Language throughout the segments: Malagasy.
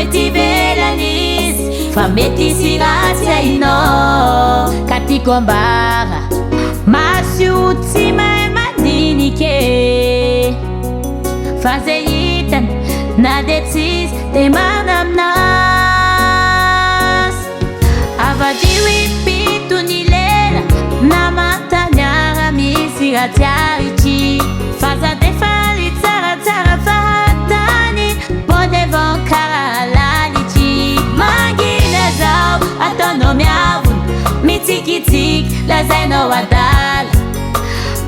mety velanisy fa mety sy ratsy hainao katika ambara masio tsy mahay madinike fa zay hitany na de tsisy de mana aminazy avadio impito ny lera na mantanyara misy ratsy arity fa za de faly tsaratsara fahatany bondevan karaha lality mangina zao ataonao miavona mitsikitsiky lazainao adala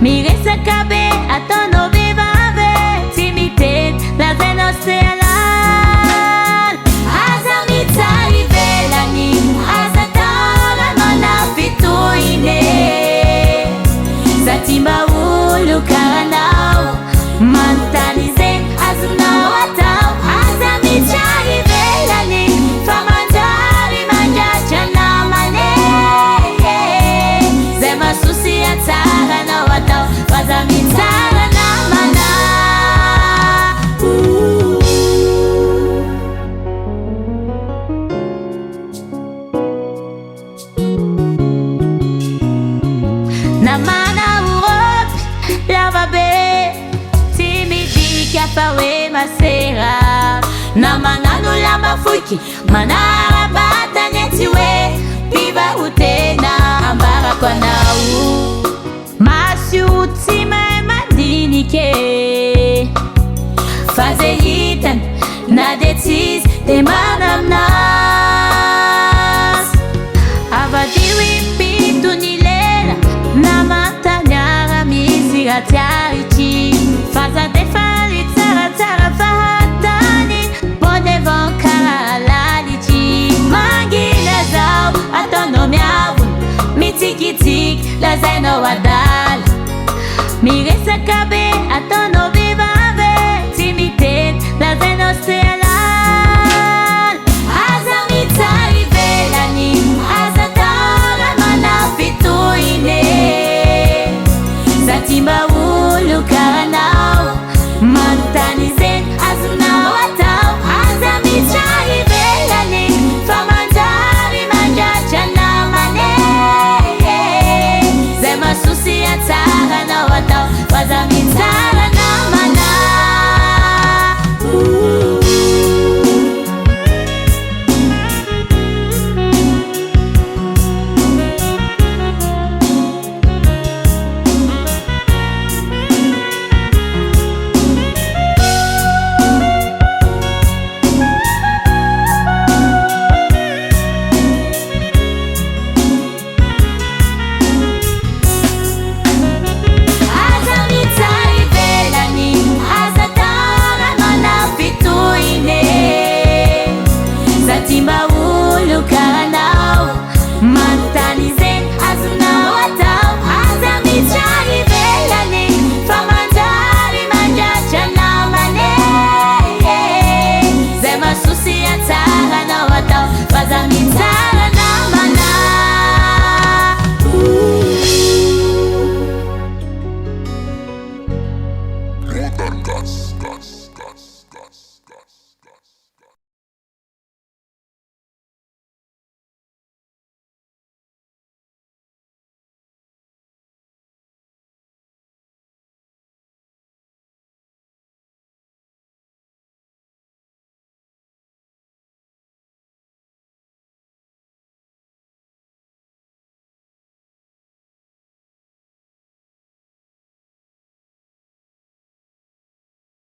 miresaka be ataonao vevave tsy miteny lazainao se alala aza mitsary velany aza taranao na fitohine za ty mba olo karanao manontany zay azonao atao aza mitsary velany fa manjary mandratra namane zay masosy atsaranao atao fa za mitsara namana namana uropy lavabe tsy midika fa hoe masera na magnano lamba foiky manara-batany tsy hoe mpivahotena ambarako anao masio tsy mahay madinike fa zay hitany na de tsisy de mana aminazy avadio impito ny lera na mantanyara misy ratsy arity fa za de faly tsaratsara fahatany bondevan karaha lality mangina zao ataonao miavona mitsikitsiky lazainao adala miresaka be